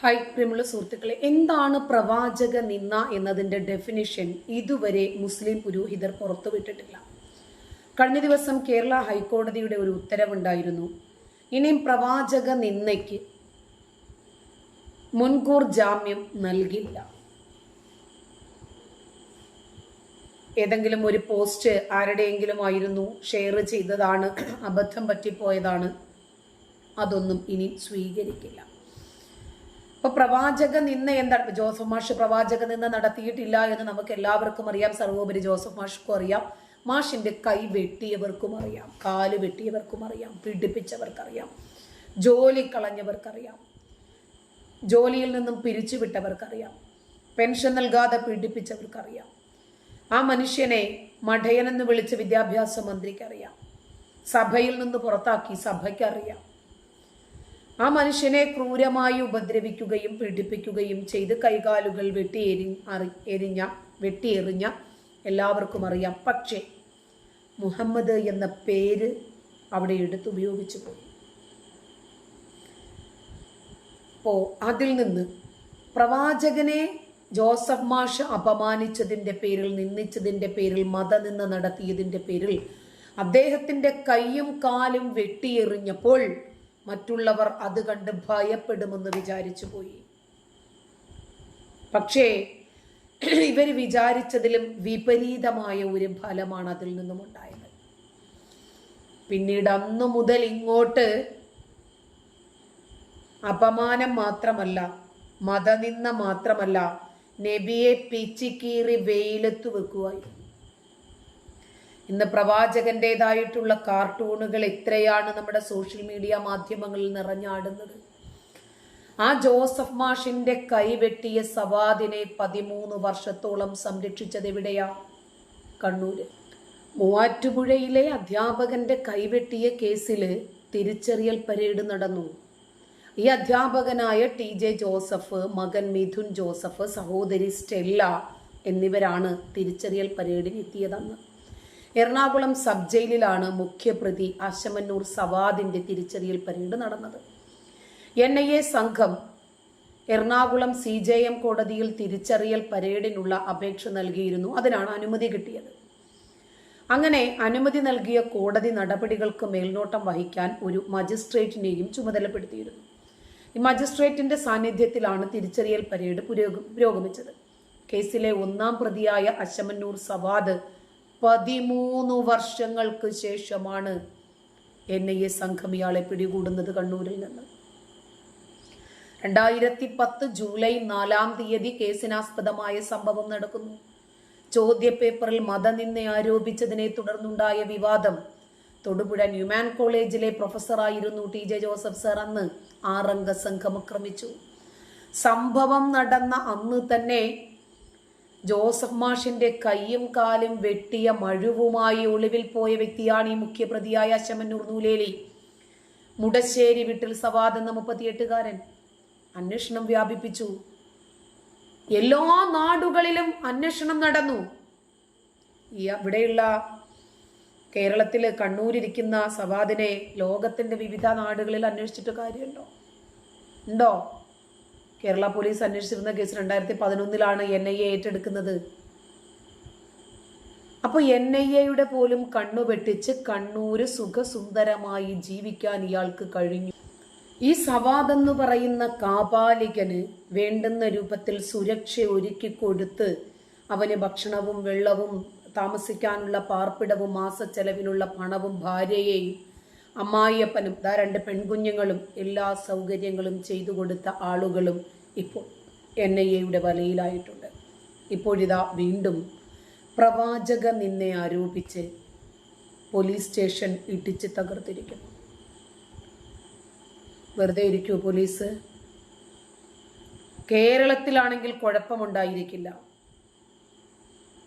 Hi പ്രിയമുള്ള സുഹൃത്തുക്കളെ, എന്താണ് പ്രവാചക നിന്ന എന്നതിന്റെ ഡെഫിനിഷൻ ഇതുവരെ മുസ്ലിം പുരോഹിതർ പുറത്തുവിട്ടിട്ടില്ല. കഴിഞ്ഞ ദിവസം കേരള ഹൈക്കോടതിയുടെ ഒരു ഉത്തരവുണ്ടായിരുന്നു. ഇനിയും പ്രവാചക നിന്നയ്ക്ക് മുൻകൂർ ജാമ്യം നൽകില്ല. ഏതെങ്കിലും ഒരു പോസ്റ്റ് ആരുടെയെങ്കിലും ആയിരുന്നു, ഷെയർ ചെയ്തതാണ്, അബദ്ധം പറ്റിപ്പോയതാണ്, അതൊന്നും ഇനി സ്വീകരിക്കില്ല. അപ്പൊ പ്രവാചക നിന്ന എന്താണ്? ജോസഫ് മാഷ് പ്രവാചക നിന്ന നടത്തിയിട്ടില്ല എന്ന് നമുക്ക് എല്ലാവർക്കും അറിയാം. സർവോപരി ജോസഫ് മാഷ്ക്കും അറിയാം, മാഷിന്റെ കൈ വെട്ടിയവർക്കും അറിയാം, കാല് വെട്ടിയവർക്കും അറിയാം, പീഡിപ്പിച്ചവർക്കറിയാം, ജോലി കളഞ്ഞവർക്കറിയാം, ജോലിയിൽ നിന്നും പിരിച്ചുവിട്ടവർക്കറിയാം, പെൻഷൻ നൽകാതെ പീഡിപ്പിച്ചവർക്കറിയാം, ആ മനുഷ്യനെ മഠയനെന്ന് വിളിച്ച വിദ്യാഭ്യാസ മന്ത്രിക്കറിയാം, സഭയിൽ നിന്ന് പുറത്താക്കി സഭയ്ക്കറിയാം, ആ മനുഷ്യനെ ക്രൂരമായി ഉപദ്രവിക്കുകയും പീഡിപ്പിക്കുകയും ചെയ്ത് കൈകാലുകൾ വെട്ടിയെറിഞ്ഞ എല്ലാവർക്കും അറിയാം. പക്ഷേ മുഹമ്മദ് എന്ന പേര് അവിടെ എടുത്തുപയോഗിച്ചു പോയി. അപ്പോ അതിൽ നിന്ന് പ്രവാചകനെ ജോസഫ് മാഷ് അപമാനിച്ചതിൻ്റെ പേരിൽ, നിന്ദിച്ചതിൻ്റെ പേരിൽ, മതനിന്ദ നടത്തിയതിൻ്റെ പേരിൽ അദ്ദേഹത്തിൻ്റെ കൈയും കാലും വെട്ടിയെറിഞ്ഞപ്പോൾ മറ്റുള്ളവർ അത് കണ്ട് ഭയപ്പെടുമെന്ന് വിചാരിച്ചു പോയി. പക്ഷേ ഇവർ വിചാരിച്ചതിലും വിപരീതമായ ഒരു ഫലമാണ് അതിൽ നിന്നും ഉണ്ടായത്. പിന്നീട് അന്നു മുതൽ ഇങ്ങോട്ട് അപമാനം മാത്രമല്ല, മതനിന്ദ മാത്രമല്ല, നബിയെ പിച്ചിക്കീറി വെയിലത്ത് വെക്കുവായിരുന്നു. ഇന്ന് പ്രവാചകന്റേതായിട്ടുള്ള കാർട്ടൂണുകൾ എത്രയാണ് നമ്മുടെ സോഷ്യൽ മീഡിയ മാധ്യമങ്ങളിൽ നിറഞ്ഞാടുന്നത്. ആ ജോസഫ് മാഷിന്റെ കൈവെട്ടിയ സവാദിനെ 13 വർഷത്തോളം സംരക്ഷിച്ചത് എവിടെയാ? കണ്ണൂര്. മൂവാറ്റുപുഴയിലെ അധ്യാപകന്റെ കൈവെട്ടിയ കേസിൽ തിരിച്ചറിയൽ പരേഡ് നടന്നു. ഈ അധ്യാപകനായ TJ ജോസഫ്, മകൻ മിഥുൻ ജോസഫ്, സഹോദരി സ്റ്റെല്ല എന്നിവരാണ് തിരിച്ചറിയൽ പരേഡിന് എത്തിയതെന്ന്. എറണാകുളം സബ് ജയിലിലാണ് മുഖ്യപ്രതി അശമന്നൂർ സവാദിന്റെ തിരിച്ചറിയൽ പരേഡ് നടന്നത്. NIA സംഘം എറണാകുളം CJM കോടതിയിൽ തിരിച്ചറിയൽ പരേഡിനുള്ള അപേക്ഷ നൽകിയിരുന്നു. അതിനാണ് അനുമതി കിട്ടിയത്. അങ്ങനെ അനുമതി നൽകിയ കോടതി നടപടികൾക്ക് മേൽനോട്ടം വഹിക്കാൻ ഒരു മജിസ്ട്രേറ്റിനെയും ചുമതലപ്പെടുത്തിയിരുന്നു. ഈ മജിസ്ട്രേറ്റിന്റെ സാന്നിധ്യത്തിലാണ് തിരിച്ചറിയൽ പരേഡ് പുരോഗമിച്ചത്. കേസിലെ 1-ാം പ്രതിയായ അശമന്നൂർ സവാദ് 13 വർഷങ്ങൾക്ക് ശേഷമാണ് NIA സംഘം ഇയാളെ പിടികൂടുന്നത് കണ്ണൂരിൽ നിന്ന്. 2010 ജൂലൈ 4-ാം തീയതി കേസിനാസ്പദമായ സംഭവം നടക്കുന്നു. ചോദ്യപേപ്പറിൽ മതനിന്ദ ആരോപിച്ചതിനെ തുടർന്നുണ്ടായ വിവാദം. തൊടുപുഴ ന്യൂമാൻ കോളേജിലെ പ്രൊഫസറായിരുന്നു TJ ജോസഫ് സർ അന്ന് 6-അംഗ സംഘം ആക്രമിച്ചു. സംഭവം നടന്ന അന്ന് തന്നെ ജോസഫ് മാഷിന്റെ കൈയും കാലും വെട്ടിയ മഴുവുമായി ഒളിവിൽ പോയ വ്യക്തിയാണ് ഈ മുഖ്യപ്രതിയായ അശമന്നൂർ നൂലേലി. മുടശ്ശേരി വീട്ടിൽ സവാദ് എന്ന 38-കാരൻ. അന്വേഷണം വ്യാപിപ്പിച്ചു. എല്ലാ നാടുകളിലും അന്വേഷണം നടന്നു. ഇവിടെയുള്ള കേരളത്തില് കണ്ണൂരിരിക്കുന്ന സവാദിനെ ലോകത്തിന്റെ വിവിധ നാടുകളിൽ അന്വേഷിച്ചിട്ട് കാര്യമുണ്ടോ? ഉണ്ടോ? കേരള പോലീസ് അന്വേഷിച്ചിരുന്ന കേസ് 2011-ലാണ് NIA ഏറ്റെടുക്കുന്നത്. അപ്പൊ NIA-യുടെ പോലും കണ്ണു വെട്ടിച്ച് കണ്ണൂര് സുഖസുന്ദരമായി ജീവിക്കാൻ ഇയാൾക്ക് കഴിഞ്ഞു. ഈ സവാദ് എന്ന് പറയുന്ന കാപാലികന് വേണ്ടുന്ന രൂപത്തിൽ സുരക്ഷ ഒരുക്കി കൊടുത്ത് അവന് ഭക്ഷണവും വെള്ളവും താമസിക്കാനുള്ള പാർപ്പിടവും മാസച്ചെലവിനുള്ള പണവും ഭാര്യയെയും അമ്മായിയപ്പനും 2 പെൺകുഞ്ഞുങ്ങളും എല്ലാ സൗകര്യങ്ങളും ചെയ്തു കൊടുത്ത ആളുകളും ഇപ്പോൾ NIA-യുടെ വലയിലായിട്ടുണ്ട്. ഇപ്പോഴിതാ വീണ്ടും പ്രവാചക നിന്നെ ആരോപിച്ച് പോലീസ് സ്റ്റേഷൻ ഇടിച്ച് തകർത്തിരിക്കുന്നു. വെറുതെ ഇരിക്കൂ പോലീസ്? കേരളത്തിലാണെങ്കിൽ കുഴപ്പമുണ്ടായിരിക്കില്ല.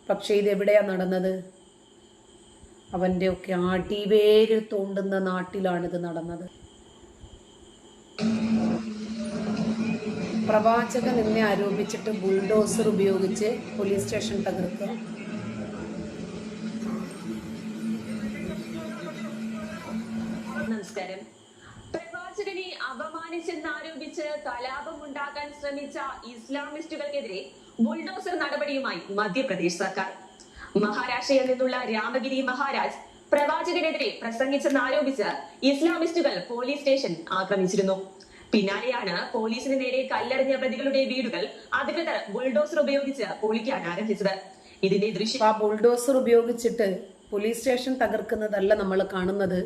പക്ഷേ ഇതെവിടെയാ നടന്നത്? അവന്റെ ഒക്കെ അടിവേര് തോണ്ടുന്ന നാട്ടിലാണിത് നടന്നത്. പ്രവാചക നിന്നെ ആരോപിച്ചിട്ട് ബുൾഡോസർ ഉപയോഗിച്ച് പോലീസ് സ്റ്റേഷൻ തകർക്കുക. നമസ്കാരം. പ്രവാചകനെ അപമാനിച്ചെന്നാരോപിച്ച് കലാപമുണ്ടായി ഉണ്ടാക്കാൻ ശ്രമിച്ച ഇസ്ലാമിസ്റ്റുകൾക്കെതിരെ ബുൾഡോസർ നടപടിയുമായി മധ്യപ്രദേശ് സർക്കാർ. മഹാരാഷ്ട്രയിൽ നിന്നുള്ള രാമഗിരി മഹാരാജ് പ്രവാചകനെതിരെ പ്രസംഗിച്ചെന്നാരോപിച്ച് ഇസ്ലാമിസ്റ്റുകൾ പോലീസ് സ്റ്റേഷൻ ആക്രമിച്ചിരുന്നു. പിന്നാലെയാണ് പോലീസിന് നേരെ കല്ലെറിഞ്ഞ പ്രതികളുടെ വീടുകൾ അധികൃതർ ബുൾഡോസർ ഉപയോഗിച്ച് പൊളിക്കാൻ ആരംഭിച്ചത്. ഇതിന്റെ ദൃശ്യം ബുൾഡോസർ ഉപയോഗിച്ചിട്ട് പോലീസ് സ്റ്റേഷൻ തകർക്കുന്നതല്ല നമ്മൾ കാണുന്നത്.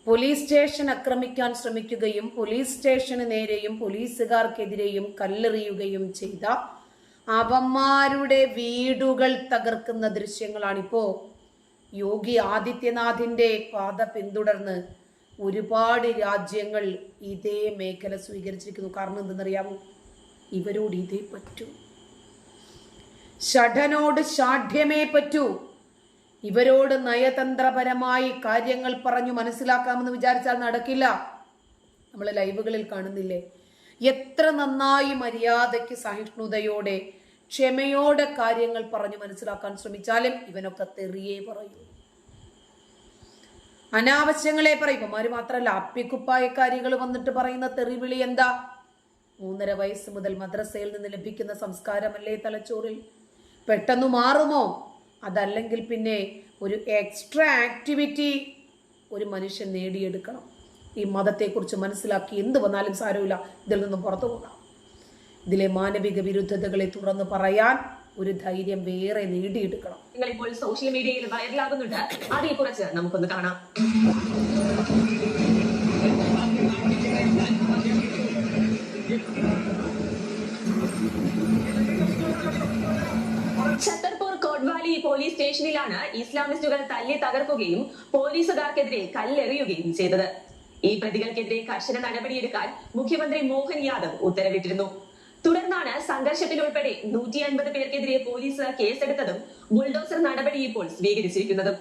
പോലീസ് സ്റ്റേഷൻ ആക്രമിക്കാൻ ശ്രമിക്കുകയും പോലീസ് സ്റ്റേഷന് നേരെയും പോലീസുകാർക്കെതിരെയും കല്ലെറിയുകയും ചെയ്ത അവന്മാരുടെ വീടുകൾ തകർക്കുന്ന ദൃശ്യങ്ങളാണിപ്പോ യോഗി ആദിത്യനാഥിന്റെ പാത പിന്തുടർന്ന് ഒരുപാട് രാജ്യങ്ങൾ ഇതേ മേഖല സ്വീകരിച്ചിരിക്കുന്നു. കാരണം എന്തെന്നറിയാമോ? ഇവരോട് ഇതേ പറ്റൂ, ഷഠനോട് ഷാഠ്യമേ പറ്റൂ. ഇവരോട് നയതന്ത്രപരമായി കാര്യങ്ങൾ പറഞ്ഞു മനസ്സിലാക്കാമെന്ന് വിചാരിച്ചാൽ നടക്കില്ല. നമ്മൾ ലൈവുകളിൽ കാണുന്നില്ലേ, എത്ര നന്നായി മര്യാദയ്ക്ക് സഹിഷ്ണുതയോടെ ക്ഷമയോടെ കാര്യങ്ങൾ പറഞ്ഞു മനസ്സിലാക്കാൻ ശ്രമിച്ചാലും ഇവനൊക്കെ തെറിയേ പറയൂ, അനാവശ്യങ്ങളെ പറയും. ഇവന്മാര് മാത്രമല്ല, അപ്പിക്കുപ്പായക്കാരികൾ വന്നിട്ട് പറയുന്ന തെറിവിളി എന്താ? 3.5 വയസ്സ് മുതൽ മദ്രസയിൽ നിന്ന് ലഭിക്കുന്ന സംസ്കാരമല്ലേ തലച്ചോറിൽ? പെട്ടെന്ന് മാറുമോ? അതല്ലെങ്കിൽ പിന്നെ ഒരു എക്സ്ട്രാ ആക്ടിവിറ്റി ഒരു മനുഷ്യൻ നേടിയെടുക്കണം. ഈ മതത്തെക്കുറിച്ച് മനസ്സിലാക്കി എന്ത് വന്നാലും സാരമില്ല, ഇതിൽ നിന്നും പുറത്തു പോകാം. ഇതിലെ മാനവിക വിരുദ്ധതകളെ തുറന്നു പറയാൻ ഒരു ധൈര്യം വേറെ നേടിയെടുക്കണം. നിങ്ങൾ ഇപ്പോൾ സോഷ്യൽ മീഡിയയിൽ വൈറലാകുന്നുണ്ട്, അതേക്കുറിച്ച് നമുക്കൊന്ന് കാണാം. ഛത്തർപൂർ കോട്വാലി പോലീസ് സ്റ്റേഷനിലാണ് ഇസ്ലാമിസ്റ്റുകൾ തല്ലി തകർക്കുകയും പോലീസുകാർക്കെതിരെ കല്ലെറിയുകയും ചെയ്തത്. ഈ പ്രതികൾക്കെതിരെ കർശന നടപടിയെടുക്കാൻ മുഖ്യമന്ത്രി മോഹൻ യാദവ് ഉത്തരവിട്ടിരുന്നു. തുടർന്നാണ് സംഘർഷത്തിൽ ഉൾപ്പെടെ 150 പേർക്കെതിരെ പോലീസ് കേസെടുത്തതും ബുൾഡോസർ നടപടി ഇപ്പോൾ സ്വീകരിച്ചിരിക്കുന്നതും.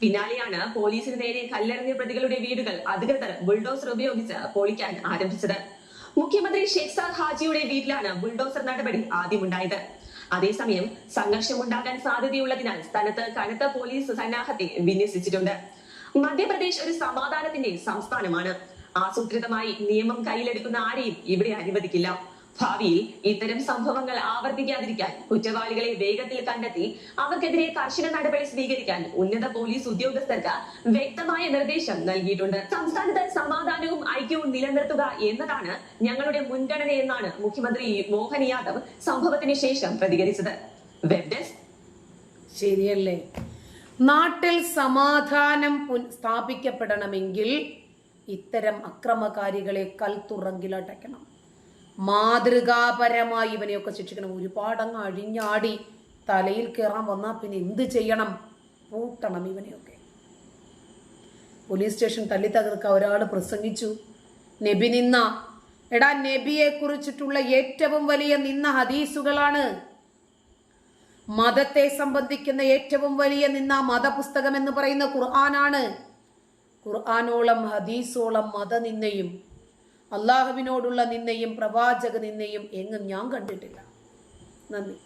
പിന്നാലെയാണ് പോലീസിന് നേരെ കല്ലെറിഞ്ഞ പ്രതികളുടെ വീടുകൾ അധികൃതർ ബുൾഡോസർ ഉപയോഗിച്ച് പൊളിക്കാൻ ആരംഭിച്ചത്. മുഖ്യമന്ത്രി ഷെയ്ഖ് ഹാജിയുടെ വീട്ടിലാണ് ബുൾഡോസർ നടപടി ആദ്യമുണ്ടായത്. അതേസമയം സംഘർഷമുണ്ടാകാൻ സാധ്യതയുള്ളതിനാൽ സ്ഥലത്ത് കനത്ത പോലീസ് സന്നാഹത്തെ വിന്യസിച്ചിട്ടുണ്ട്. മധ്യപ്രദേശ് ഒരു സമാധാനത്തിന്റെ സംസ്ഥാനമാണ്. ആസൂത്രിതമായി നിയമം കയ്യിലെടുക്കുന്ന ആരെയും ഇവിടെ അനുവദിക്കില്ല. ഭാവിയിൽ ഇത്തരം സംഭവങ്ങൾ ആവർത്തിക്കാതിരിക്കാൻ കുറ്റവാളികളെ വേഗത്തിൽ കണ്ടെത്തി അവർക്കെതിരെ കർശന നടപടി സ്വീകരിക്കാൻ ഉന്നത പോലീസ് ഉദ്യോഗസ്ഥർക്ക് വ്യക്തമായ നിർദ്ദേശം നൽകിയിട്ടുണ്ട്. സംസ്ഥാനത്ത് സമാധാനവും ഐക്യവും നിലനിർത്തുക എന്നതാണ് ഞങ്ങളുടെ മുൻഗണനയെന്നാണ് മുഖ്യമന്ത്രി മോഹൻ യാദവ് സംഭവത്തിന് ശേഷം പ്രതികരിച്ചത്. Web desk. ശരിയല്ലേ? നാട്ടിൽ സമാധാനം സ്ഥാപിക്കപ്പെടണമെങ്കിൽ ഇത്തരം അക്രമകാരികളെ കൽത്തുറങ്കിലടയ്ക്കണം. മാതൃകാപരമായി ഇവനെയൊക്കെ ശിക്ഷിക്കണം. ഒരുപാടങ്ങ് അഴിഞ്ഞാടി തലയിൽ കയറാൻ വന്നാൽ പിന്നെ എന്ത് ചെയ്യണം? പൂട്ടണം ഇവനെയൊക്കെ. പോലീസ് സ്റ്റേഷൻ തല്ലി തകർക്ക ഒരാൾ പ്രസംഗിച്ചു, നബി നിന്ന. എടാ, നബിയെ കുറിച്ചിട്ടുള്ള ഏറ്റവും വലിയ നിന്ന ഹദീസുകളാണ്. മതത്തെ സംബന്ധിക്കുന്ന ഏറ്റവും വലിയ നിന്ന മതപുസ്തകം എന്ന് പറയുന്ന ഖുർആനാണ്. ഖുർആനോളം ഹദീസോളം മതനിന്ദയും അള്ളാഹുവിനോടുള്ള നിന്ദയും പ്രവാചക നിന്ദയും എങ്ങും ഞാൻ കണ്ടിട്ടില്ല. നന്ദി.